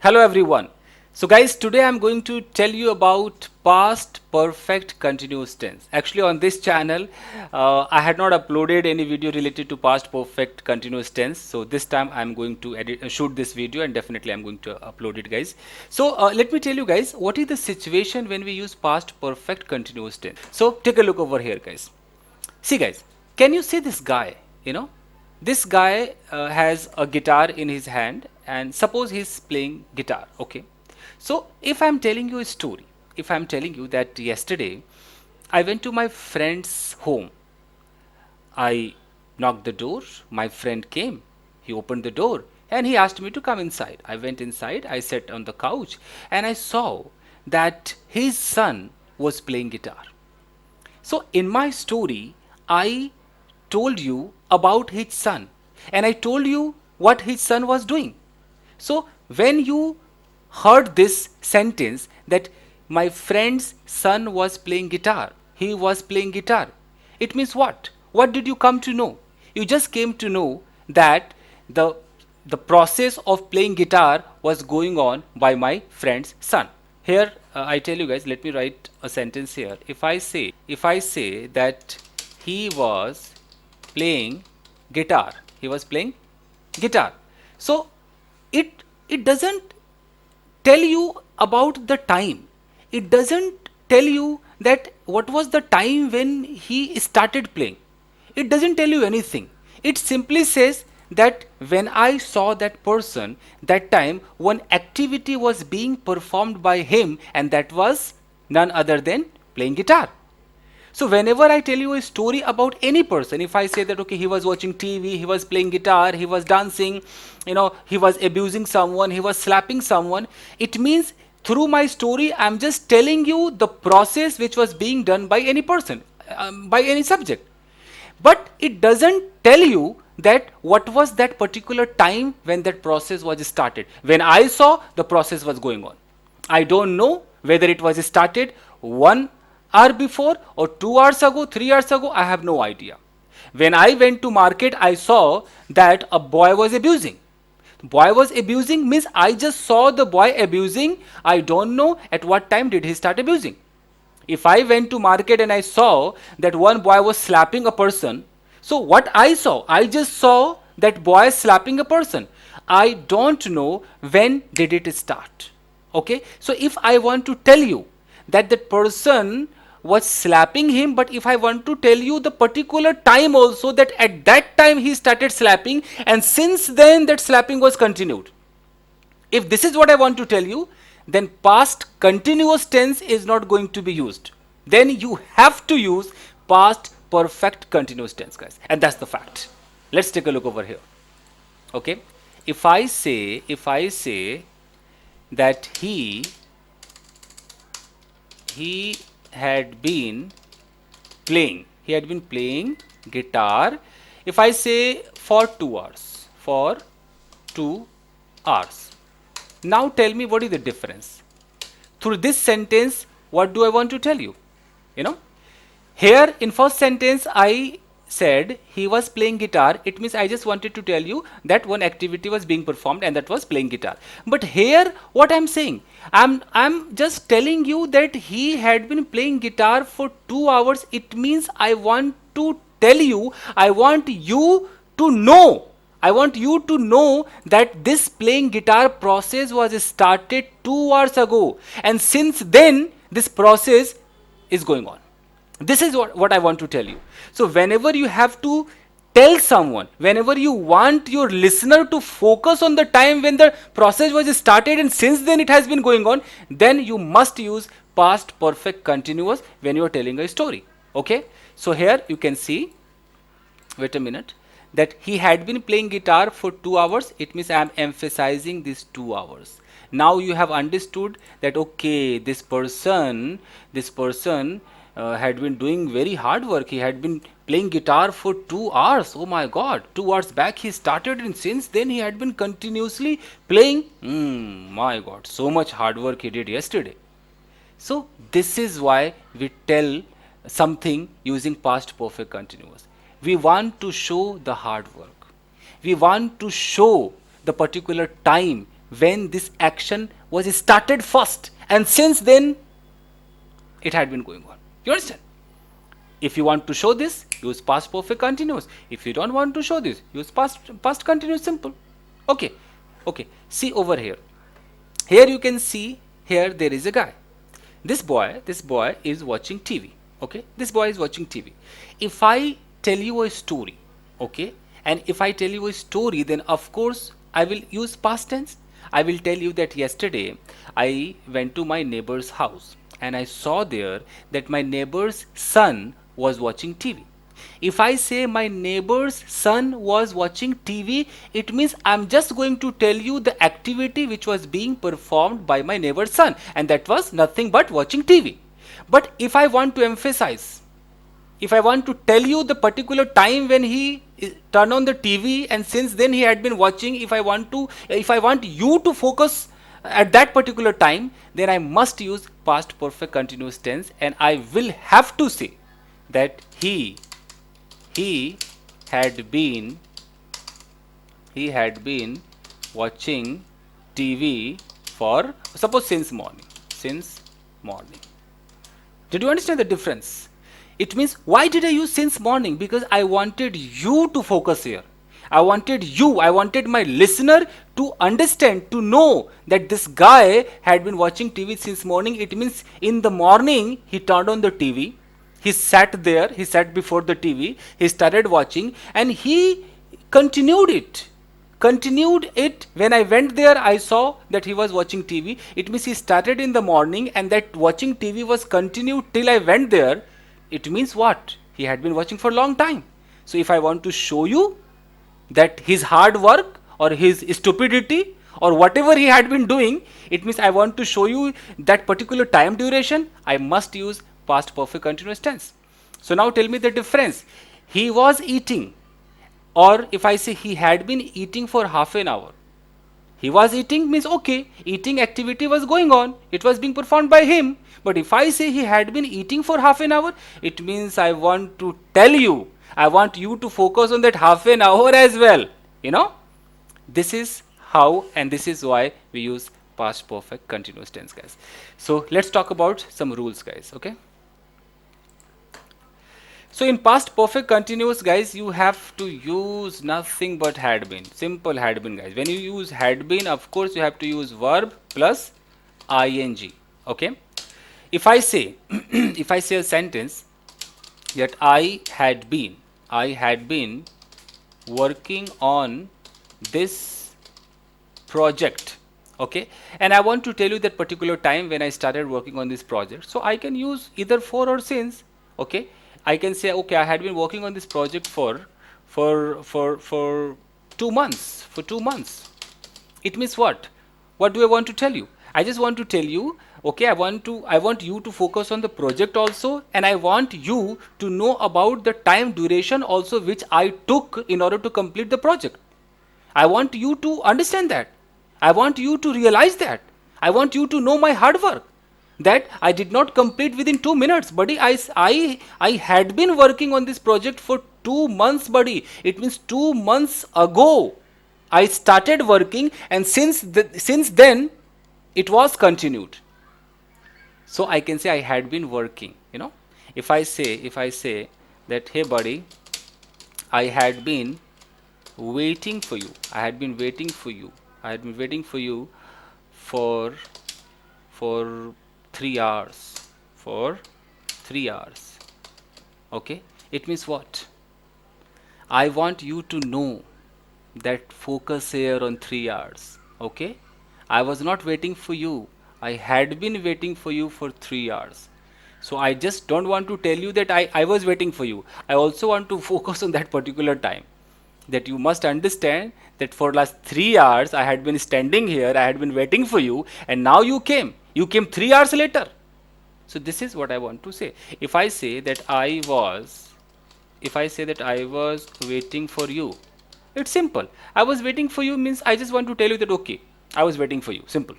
Hello everyone. So guys, today I'm going to tell you about past perfect continuous tense. Actually on this channel, I had not uploaded any video related to past perfect continuous tense. So this time I'm going to shoot this video and definitely I'm going to upload it guys. So let me tell you guys, what is the situation when we use past perfect continuous tense. So take a look over here guys. See guys, can you see this guy? You know, this guy has a guitar in his hand and suppose he's playing guitar. Okay. So if I'm telling you a story, if I'm telling you that yesterday I went to my friend's home, I knocked the door, my friend came, he opened the door and he asked me to come inside. I went inside, I sat on the couch and I saw that his son was playing guitar. So, in my story, I told you about his son and I told you what his son was doing. So, when you heard this sentence that my friend's son was playing guitar, he was playing guitar, it means what? What did you come to know? You just came to know that the the process of playing guitar was going on by my friend's son. Here I tell you guys, let me write a sentence here. If I say that he was playing guitar, he was playing guitar. So it doesn't tell you about the time. It doesn't tell you that what was the time when he started playing. It doesn't tell you anything. It simply says that when I saw that person, that time one activity was being performed by him, and that was none other than playing guitar. So whenever I tell you a story about any person, if I say that okay, he was watching TV, he was playing guitar, he was dancing, he was abusing someone, he was slapping someone, it means through my story I'm just telling you the process which was being done by any person, by any subject. But it doesn't tell you that what was that particular time when that process was started. When I saw, the process was going on. I don't know whether it was started 1 hour before or 2 hours ago, 3 hours ago. I have no idea. When I went to market, I saw that a boy was abusing. Boy was abusing means I just saw the boy abusing. I don't know at what time did he start abusing. If I went to market and I saw that one boy was slapping a person, so what I saw, I just saw that boy slapping a person. I don't know when did it start. Okay, so if I want to tell you that that person was slapping him, but if I want to tell you the particular time also, that at that time he started slapping and since then that slapping was continued. If this is what I want to tell you, then past continuous tense is not going to be used. Then you have to use past perfect continuous tense, guys. And that's the fact. Let's take a look over here. Okay. If I say that he had been playing guitar. If I say for 2 hours, for 2 hours. Now tell me what is the difference. Through this sentence, what do I want to tell you? You know, here in first sentence I said he was playing guitar. It means I just wanted to tell you that one activity was being performed and that was playing guitar. But here what I'm saying, I'm just telling you that he had been playing guitar for 2 hours. It means I want to tell you, I want you to know, I want you to know that this playing guitar process was started 2 hours ago, and since then this process is going on. This is what I want to tell you. So whenever you have to tell someone, whenever you want your listener to focus on the time when the process was started and since then it has been going on, then you must use past perfect continuous when you are telling a story. Okay, so here you can see, wait a minute, that he had been playing guitar for 2 hours. It means I am emphasizing these 2 hours. Now you have understood that okay, this person had been doing very hard work. He had been playing guitar for 2 hours. Oh my god, 2 hours back he started and since then he had been continuously playing. My god, so much hard work he did yesterday. So this is why we tell something using past perfect continuous. We want to show the hard work. We want to show the particular time when this action was started first, and since then it had been going on. You understand? If you want to show this, use past perfect continuous. If you don't want to show this, use past continuous simple. Okay. Okay. See over here. Here you can see, here there is a guy. This boy is watching TV. Okay. This boy is watching TV. If I tell you a story, okay, and if I tell you a story, then of course I will use past tense. I will tell you that yesterday I went to my neighbor's house and I saw there that my neighbor's son was watching TV. If I say my neighbor's son was watching TV, it means I'm just going to tell you the activity which was being performed by my neighbor's son, and that was nothing but watching TV. But if I want to emphasize, if I want to tell you the particular time when he turned on the TV and since then he had been watching, if I want you to focus at that particular time, then I must use past perfect continuous tense, and I will have to say that he had been watching TV for, suppose, since morning. Did you understand the difference? It means, why did I use since morning? Because I wanted you to focus here. I wanted my listener to understand, to know that this guy had been watching TV since morning. It means in the morning he turned on the TV, he sat there, he sat before the TV, he started watching, and he continued it. When I went there, I saw that he was watching TV. It means he started in the morning and that watching TV was continued till I went there. It means what? He had been watching for a long time. So if I want to show you that his hard work or his stupidity or whatever he had been doing, it means I want to show you that particular time duration, I must use past perfect continuous tense. So now tell me the difference. He was eating, or if I say he had been eating for half an hour. He was eating means, okay, eating activity was going on, it was being performed by him. But if I say he had been eating for half an hour, it means I want to tell you, I want you to focus on that half an hour as well. You know, this is how, and this is why we use past perfect continuous tense, guys. So let's talk about some rules, guys. Okay. So in past perfect continuous, guys, you have to use nothing but had been. Simple had been, guys. When you use had been, of course you have to use verb plus ing. Okay. If I say if I say a sentence that I had been working on this project, okay, and I want to tell you that particular time when I started working on this project, so I can use either for or since. Okay, I can say, okay, I had been working on this project for 2 months. For 2 months, it means what? What do I want to tell you? I just want to tell you, okay, I want you to focus on the project also, and I want you to know about the time duration also which I took in order to complete the project. I want you to understand that. I want you to realize that. I want you to know my hard work. That I did not complete within 2 minutes, buddy. I had been working on this project for 2 months, buddy. It means 2 months ago I started working, and since then it was continued. So I can say I had been working. You know, if I say that, hey, buddy, I had been waiting for you. I had been waiting for you. I had been waiting for you for 3 hours. For 3 hours. Okay. It means what? I want you to know that focus here on 3 hours. Okay. I was not waiting for you. I had been waiting for you for 3 hours. So I just don't want to tell you that I was waiting for you. I also want to focus on that particular time. That you must understand that for last 3 hours I had been standing here, I had been waiting for you, and now you came. You came 3 hours later. So this is what I want to say. If I say that I was waiting for you, it's simple. I was waiting for you means I just want to tell you that, okay, I was waiting for you. Simple.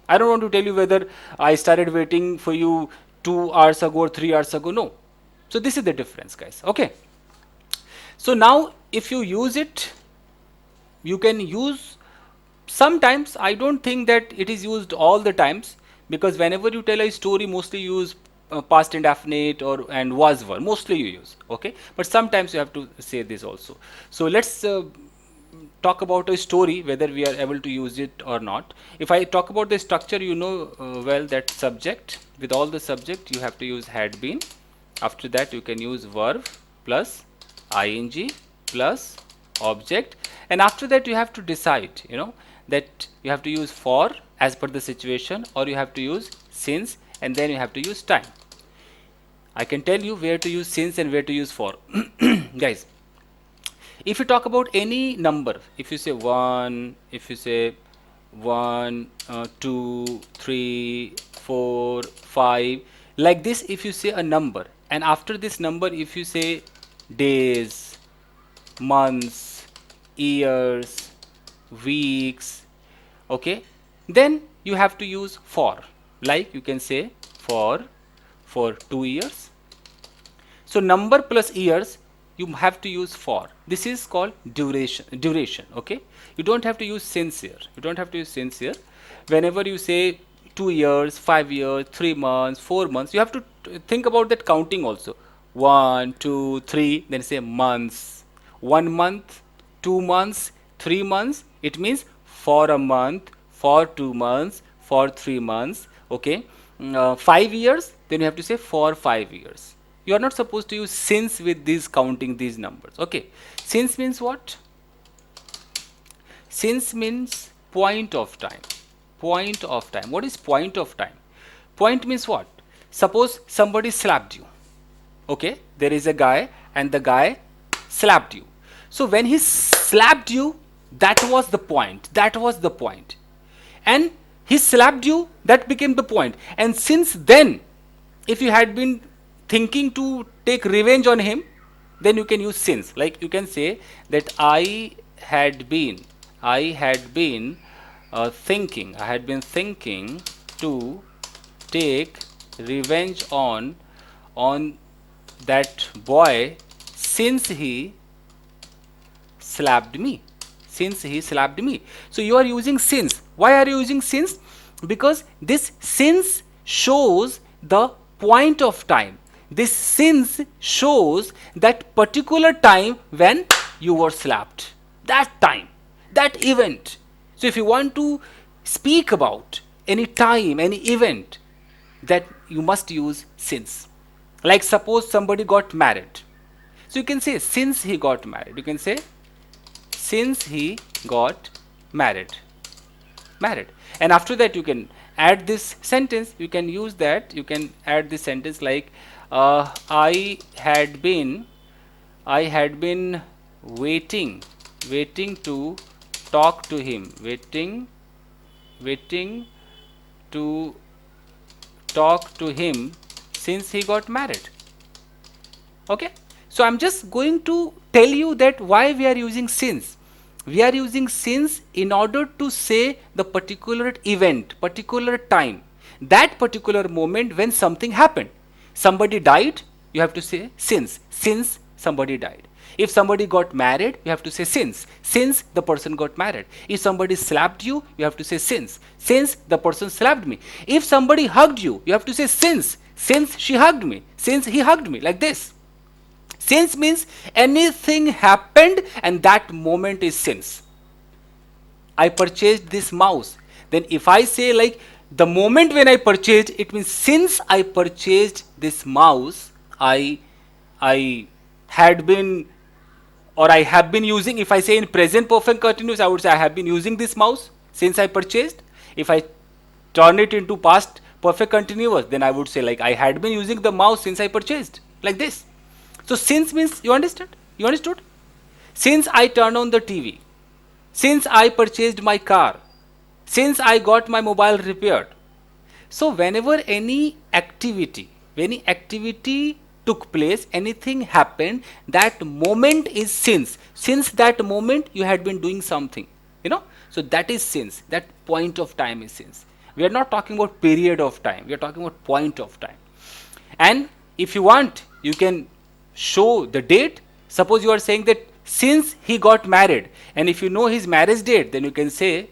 I don't want to tell you whether I started waiting for you 2 hours ago or 3 hours ago. No. So this is the difference, guys. Okay. So now if you use it, you can use Sometimes I don't think that it is used all the times, because whenever you tell a story, mostly you use past indefinite or and was verb, mostly you use, okay, but sometimes you have to say this also. So let's talk about a story, whether we are able to use it or not. If I talk about the structure, you know well, that subject, with all the subject you have to use had been. After that you can use verb plus ing plus object, and after that you have to decide, that you have to use for as per the situation, or you have to use since, and then you have to use time. I can tell you where to use since and where to use for. Guys, if you talk about any number, if you say 1, if you say 1, 2, 3, 4, 5, like this, if you say a number, and after this number if you say days, months, years, weeks, okay, then you have to use for. Like you can say for 2 years. So number plus years you have to use for. This is called duration, okay. You don't have to use since here. You don't have to use since here. Whenever you say 2 years, 5 years, 3 months, 4 months, you have to think about that counting also. 1, 2, 3, then say months. 1 month, 2 months, 3 months, it means for a month, for 2 months, for 3 months, okay. 5 years, then you have to say for 5 years. You are not supposed to use since with these counting these numbers, okay. Since means what? Since means point of time. Point of time. What is point of time? Point means what? Suppose somebody slapped you, okay, there is a guy and the guy slapped you. So when he slapped you, that was the point, and he slapped you, that became the point. And since then, if you had been thinking to take revenge on him, then you can use since. Like you can say that I had been thinking to take revenge on that boy since he slapped me. So you are using since. Why are you using since? Because this since shows the point of time. This since shows that particular time when you were slapped, that time, that event. So if you want to speak about any time, any event, that you must use since. Like suppose somebody got married, so you can say since he got married. You can say since he got married, and after that you can add this sentence. You can use that. You can add this sentence like I had been waiting to talk to him, waiting to talk to him since he got married. Okay, so I'm just going to tell you that why we are using since. We are using since in order to say the particular event, particular time, that particular moment when something happened. Somebody died, you have to say since somebody died. If somebody got married, you have to say since the person got married. If somebody slapped you, you have to say since the person slapped me. If somebody hugged you, you have to say since she hugged me, since he hugged me, like this. Since means anything happened and that moment is since. I purchased this mouse. Then if I say like the moment when I purchased, it means since I purchased this mouse, I had been, or I have been using. If I say in present perfect continuous, I would say I have been using this mouse since I purchased. If I turn it into past perfect continuous, then I would say like I had been using the mouse since I purchased, like this. So since means, you understand? You understood? Since I turned on the TV, since I purchased my car, since I got my mobile repaired. So whenever any activity took place, anything happened, that moment is since. Since that moment you had been doing something, so that is since. That point of time is since. We are not talking about period of time, we are talking about point of time. And if you want, you can show the date. Suppose you are saying that since he got married, and if you know his marriage date, then you can say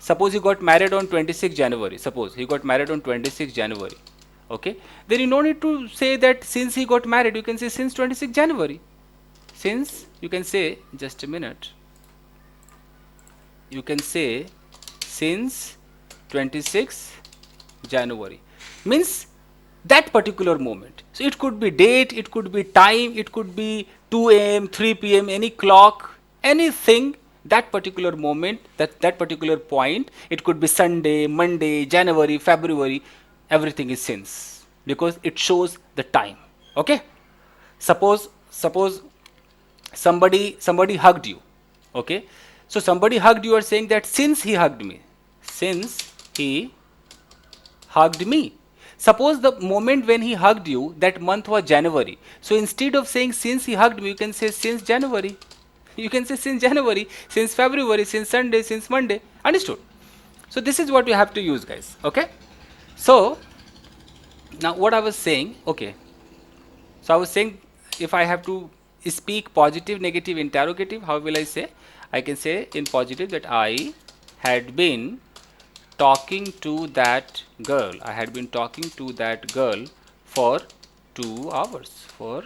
Suppose he got married on 26 January. Suppose he got married on 26 January. Okay. Then you no need to say that since he got married, you can say since 26 January. Since, you can say, just a minute. You can say since 26 January. Means that particular moment. So it could be date, it could be time, it could be 2 a.m., 3 p.m., any clock, anything, that particular moment, that particular point. It could be Sunday, Monday, January, February, everything is since, because it shows the time. Okay. Suppose somebody hugged you. Okay. So somebody hugged you, are saying that since he hugged me, since he hugged me. Suppose the moment when he hugged you, that month was January. So instead of saying since he hugged me, you can say since January. You can say since January, since February, since Sunday, since Monday. Understood? So this is what you have to use, guys. Okay. So now what I was saying, okay. So I was saying, if I have to speak positive, negative, interrogative, how will I say? I can say in positive that I had been talking to that girl. I had been talking to that girl for 2 hours. For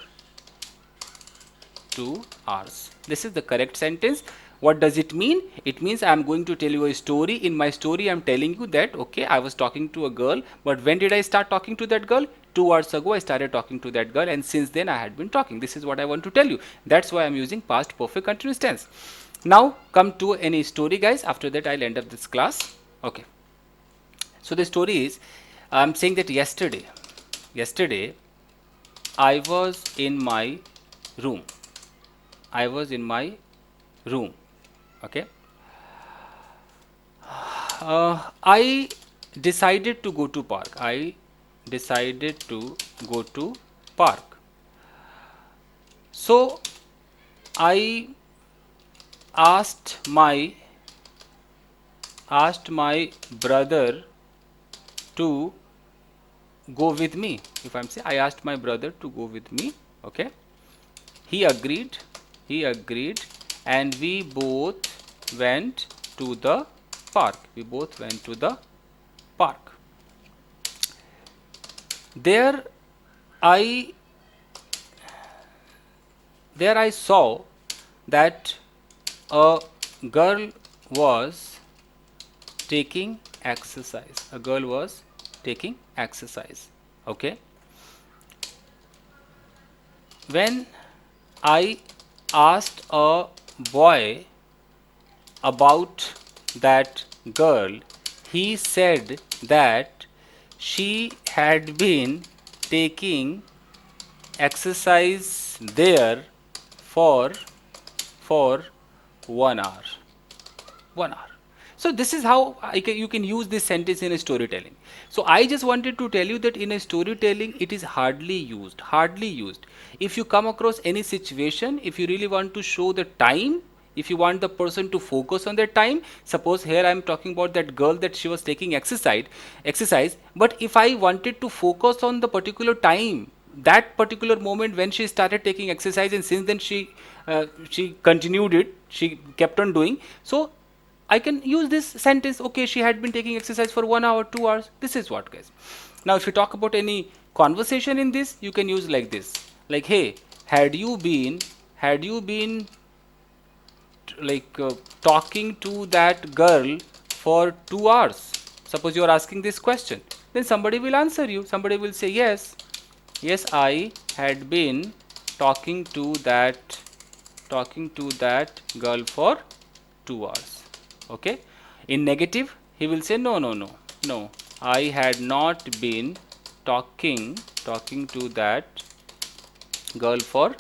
2 hours. This is the correct sentence. What does it mean? It means I am going to tell you a story. In my story, I am telling you that, okay, I was talking to a girl, but when did I start talking to that girl? 2 hours ago, I started talking to that girl, and since then, I had been talking. This is what I want to tell you. That's why I am using past perfect continuous tense. Now, come to any story, guys. After that, I'll end up this class. Okay. So the story is, I'm saying that yesterday, I was in my room. I was in my room. Okay. I decided to go to park. I decided to go to park. So I asked my brother to go with me. If I'm saying, I asked my brother to go with me. Okay. He agreed, and we both went to the park. We both went to the park. There I saw that a girl was taking exercise. A girl was taking exercise. Okay. When I asked a boy about that girl, he said that she had been taking exercise there for 1 hour. 1 hour. So this is how you can use this sentence in a storytelling. So I just wanted to tell you that in a storytelling, it is hardly used. Hardly used. If you come across any situation, if you really want to show the time, if you want the person to focus on their time, suppose here I am talking about that girl that she was taking exercise. But if I wanted to focus on the particular time, that particular moment when she started taking exercise, and since then she continued it, she kept on doing. So I can use this sentence, okay, she had been taking exercise for 1 hour, 2 hours. This is what, guys. Now, if you talk about any conversation in this, you can use like this. Like, hey, had you been talking to that girl for 2 hours? Suppose you are asking this question. Then somebody will answer you. Somebody will say, yes, I had been talking to that girl for 2 hours. Okay. In negative, he will say no, I had not been talking to that girl for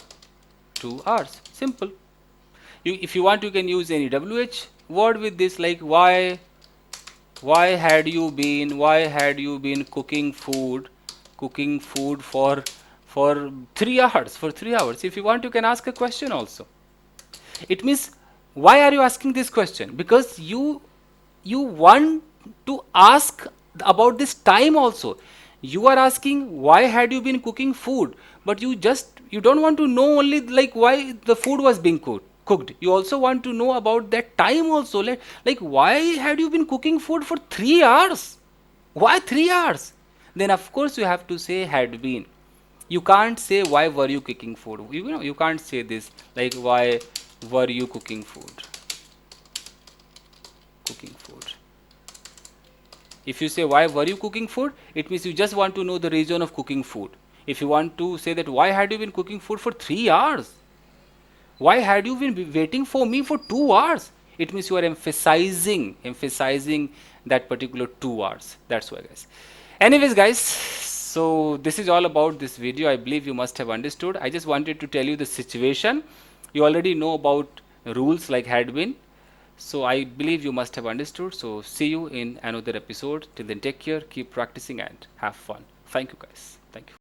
2 hours. Simple. If you want, you can use any WH word with this, like why had you been cooking food for 3 hours. For 3 hours. If you want, you can ask a question also. It means, why are you asking this question? Because you want to ask about this time also. You are asking why had you been cooking food, but you don't want to know only like why the food was being cooked. cooked. You also want to know about that time also. Like why had you been cooking food for 3 hours? Why 3 hours? Then of course you have to say had been. You can't say why were you cooking food. You know, you can't say this like why were you cooking food? Cooking food. If you say why were you cooking food, it means you just want to know the reason of cooking food. If you want to say that why had you been cooking food for 3 hours? Why had you been waiting for me for 2 hours? It means you are emphasizing that particular 2 hours. That's why, guys. Anyways, guys, so this is all about this video. I believe you must have understood. I just wanted to tell you the situation. You already know about rules like had been. So I believe you must have understood. So see you in another episode. Till then, take care, keep practicing, and have fun. Thank you, guys. Thank you.